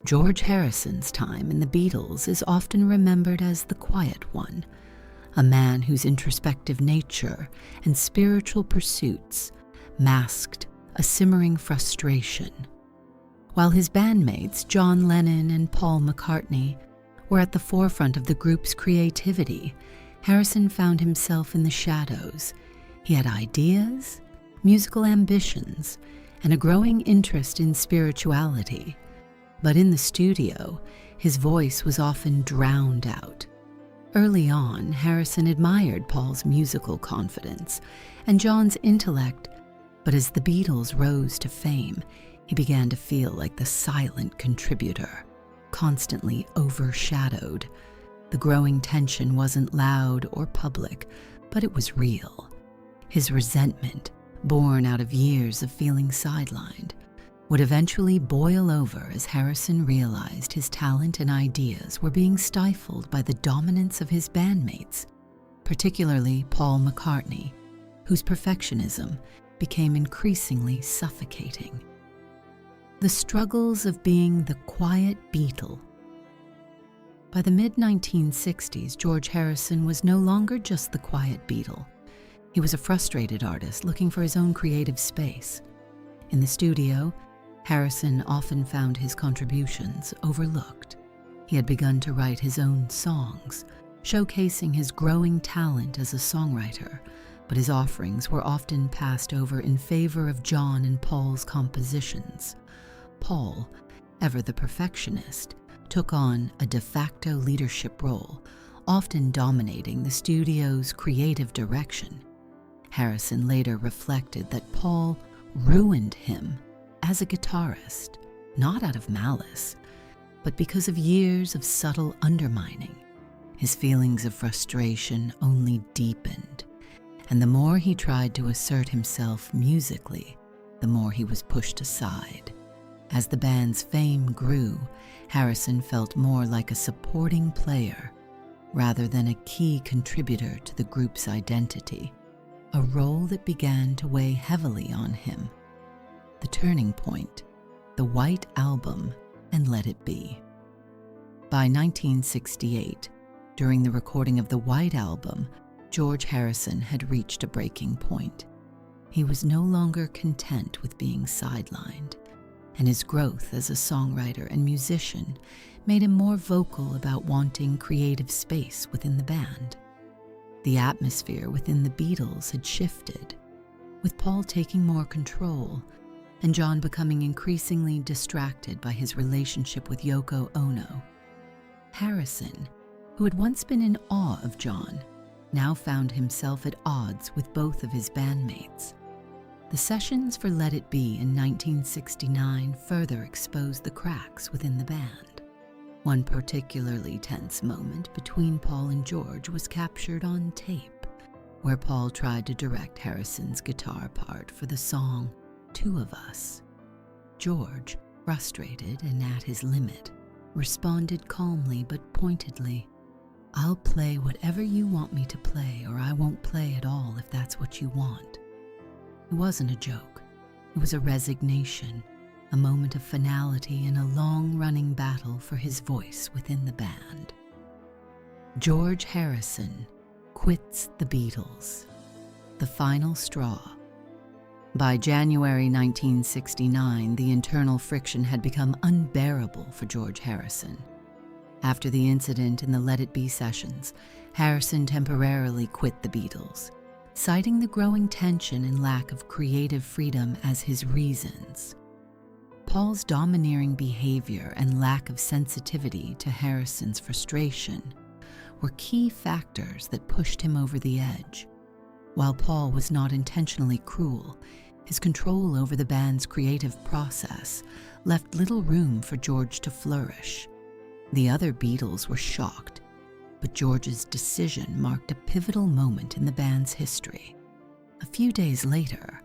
George Harrison's time in the Beatles is often remembered as the quiet one, a man whose introspective nature and spiritual pursuits masked a simmering frustration. While his bandmates John Lennon and Paul McCartney were at the forefront of the group's creativity, Harrison found himself in the shadows. He had ideas, musical ambitions, and a growing interest in spirituality. But in the studio, his voice was often drowned out. Early on, Harrison admired Paul's musical confidence and John's intellect, but as the Beatles rose to fame, he began to feel like the silent contributor, constantly overshadowed. The growing tension wasn't loud or public, but it was real. His resentment, born out of years of feeling sidelined, would eventually boil over as Harrison realized his talent and ideas were being stifled by the dominance of his bandmates, particularly Paul McCartney, whose perfectionism became increasingly suffocating. The struggles of being the quiet Beatle. By the mid-1960s, George Harrison was no longer just the quiet Beatle. He was a frustrated artist looking for his own creative space. In the studio, Harrison often found his contributions overlooked. He had begun to write his own songs, showcasing his growing talent as a songwriter, but his offerings were often passed over in favor of John and Paul's compositions. Paul, ever the perfectionist, took on a de facto leadership role, often dominating the studio's creative direction. Harrison later reflected that Paul ruined him as a guitarist, not out of malice, but because of years of subtle undermining. His feelings of frustration only deepened, and the more he tried to assert himself musically, the more he was pushed aside. As the band's fame grew, Harrison felt more like a supporting player rather than a key contributor to the group's identity, a role that began to weigh heavily on him. The turning point, the White Album and Let It Be. By 1968, during the recording of the White Album, George Harrison had reached a breaking point. He was no longer content with being sidelined, and his growth as a songwriter and musician made him more vocal about wanting creative space within the band. The atmosphere within the Beatles had shifted, with Paul taking more control and John becoming increasingly distracted by his relationship with Yoko Ono. Harrison, who had once been in awe of John, now found himself at odds with both of his bandmates. The sessions for Let It Be in 1969 further exposed the cracks within the band. One particularly tense moment between Paul and George was captured on tape, where Paul tried to direct Harrison's guitar part for the song Two of Us. George, frustrated and at his limit, responded calmly but pointedly, "I'll play whatever you want me to play, or I won't play at all if that's what you want." It wasn't a joke. It was a resignation, a moment of finality in a long-running battle for his voice within the band. George Harrison quits the Beatles. The final straw. By January 1969, the internal friction had become unbearable for George Harrison. After the incident in the Let It Be sessions, Harrison temporarily quit the Beatles, citing the growing tension and lack of creative freedom as his reasons. Paul's domineering behavior and lack of sensitivity to Harrison's frustration were key factors that pushed him over the edge. While Paul was not intentionally cruel, his control over the band's creative process left little room for George to flourish. The other Beatles were shocked, but George's decision marked a pivotal moment in the band's history. A few days later,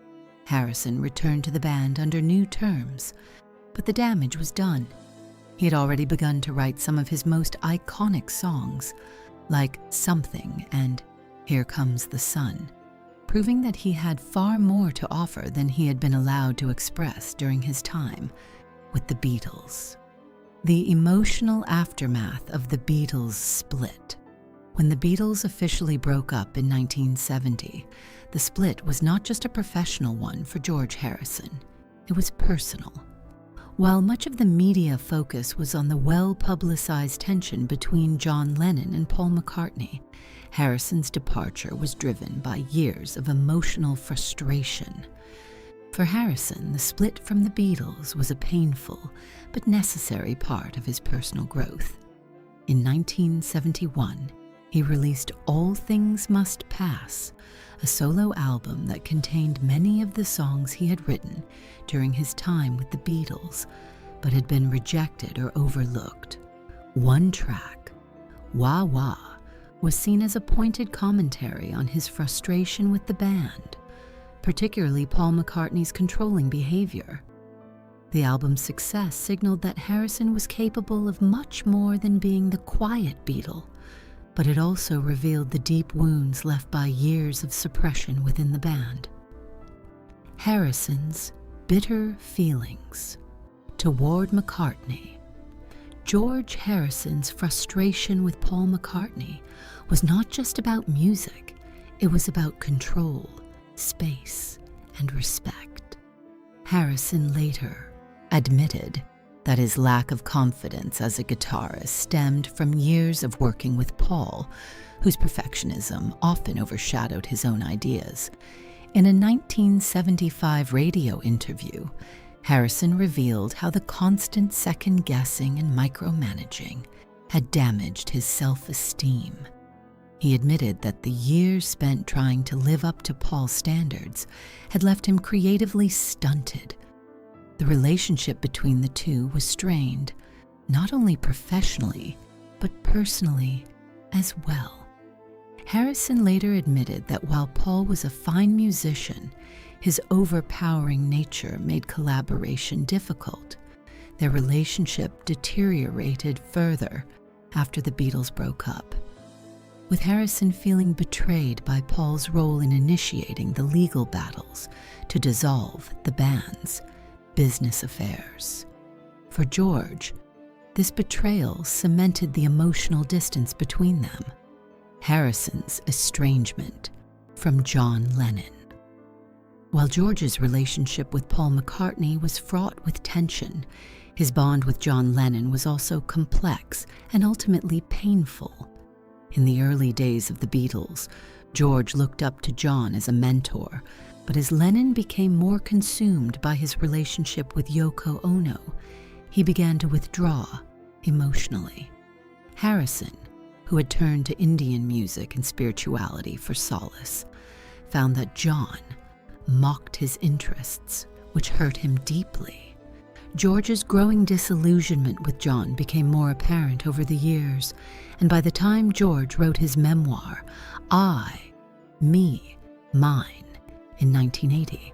Harrison returned to the band under new terms, but the damage was done. He had already begun to write some of his most iconic songs, like Something and Here Comes the Sun, proving that he had far more to offer than he had been allowed to express during his time with the Beatles. The emotional aftermath of the Beatles' split. When the Beatles officially broke up in 1970, the split was not just a professional one for George Harrison, it was personal. While much of the media focus was on the well-publicized tension between John Lennon and Paul McCartney, Harrison's departure was driven by years of emotional frustration. For Harrison, the split from the Beatles was a painful but necessary part of his personal growth. In 1971, he released All Things Must Pass, a solo album that contained many of the songs he had written during his time with the Beatles, but had been rejected or overlooked. One track, Wah Wah, was seen as a pointed commentary on his frustration with the band, particularly Paul McCartney's controlling behavior. The album's success signaled that Harrison was capable of much more than being the quiet Beatle, but it also revealed the deep wounds left by years of suppression within the band. Harrison's bitter feelings toward McCartney. George Harrison's frustration with Paul McCartney was not just about music, it was about control, space, and respect. Harrison later admitted that his lack of confidence as a guitarist stemmed from years of working with Paul, whose perfectionism often overshadowed his own ideas. In a 1975 radio interview, Harrison revealed how the constant second-guessing and micromanaging had damaged his self-esteem. He admitted that the years spent trying to live up to Paul's standards had left him creatively stunted. The relationship between the two was strained, not only professionally, but personally as well. Harrison later admitted that while Paul was a fine musician, his overpowering nature made collaboration difficult. Their relationship deteriorated further after the Beatles broke up, with Harrison feeling betrayed by Paul's role in initiating the legal battles to dissolve the band's business affairs. For George, this betrayal cemented the emotional distance between them, Harrison's estrangement from John Lennon. While George's relationship with Paul McCartney was fraught with tension, his bond with John Lennon was also complex and ultimately painful. In the early days of the Beatles, George looked up to John as a mentor, but as Lennon became more consumed by his relationship with Yoko Ono, he began to withdraw emotionally. Harrison, who had turned to Indian music and spirituality for solace, found that John mocked his interests, which hurt him deeply. George's growing disillusionment with John became more apparent over the years, and by the time George wrote his memoir, I, Me, Mine, in 1980,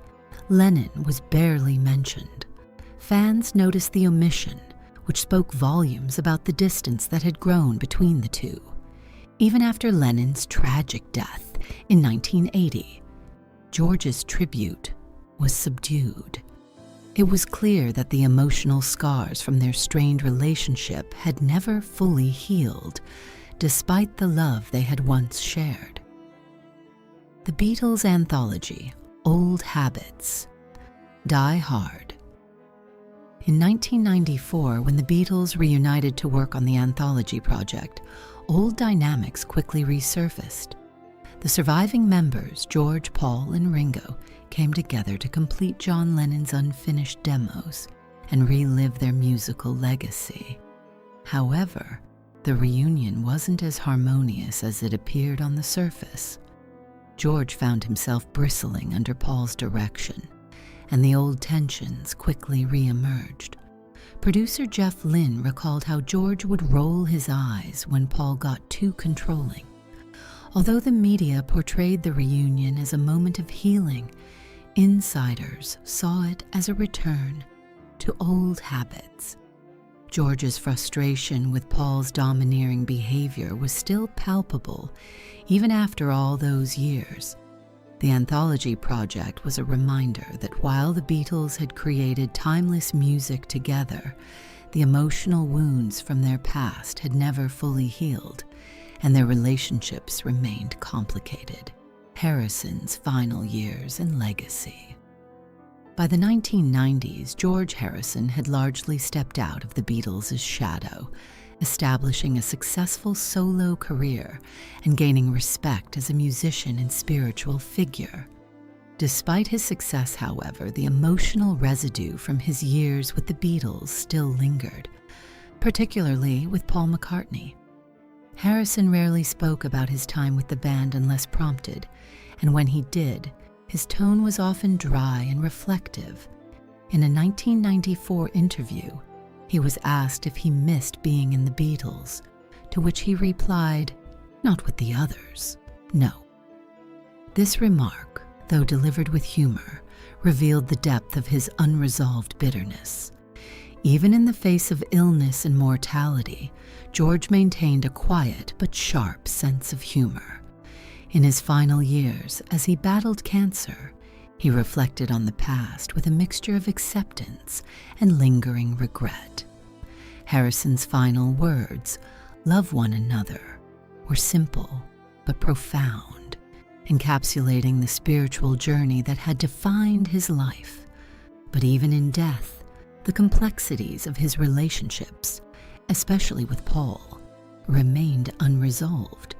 Lennon was barely mentioned. Fans noticed the omission, which spoke volumes about the distance that had grown between the two. Even after Lennon's tragic death in 1980, George's tribute was subdued. It was clear that the emotional scars from their strained relationship had never fully healed, despite the love they had once shared. The Beatles' anthology, Old Habits, Die Hard. In 1994, when the Beatles reunited to work on the Anthology project, old dynamics quickly resurfaced. The surviving members, George, Paul, and Ringo, came together to complete John Lennon's unfinished demos and relive their musical legacy. However, the reunion wasn't as harmonious as it appeared on the surface. George found himself bristling under Paul's direction, and the old tensions quickly re-emerged. Producer Jeff Lynne recalled how George would roll his eyes when Paul got too controlling. Although the media portrayed the reunion as a moment of healing, insiders saw it as a return to old habits. George's frustration with Paul's domineering behavior was still palpable, even after all those years. The Anthology project was a reminder that while the Beatles had created timeless music together, The emotional wounds from their past had never fully healed, and their relationships remained complicated. Harrison's final years and legacy. By the 1990s, George Harrison had largely stepped out of the Beatles' shadow, establishing a successful solo career and gaining respect as a musician and spiritual figure. Despite his success, however, the emotional residue from his years with the Beatles still lingered, particularly with Paul McCartney. Harrison rarely spoke about his time with the band unless prompted, and when he did, his tone was often dry and reflective. In a 1994 interview, he was asked if he missed being in the Beatles, to which he replied, "Not with the others, no." This remark, though delivered with humor, revealed the depth of his unresolved bitterness. Even in the face of illness and mortality, George maintained a quiet but sharp sense of humor. In his final years, as he battled cancer, he reflected on the past with a mixture of acceptance and lingering regret. Harrison's final words, "Love one another," were simple but profound, encapsulating the spiritual journey that had defined his life. But even in death, the complexities of his relationships, especially with Paul, remained unresolved.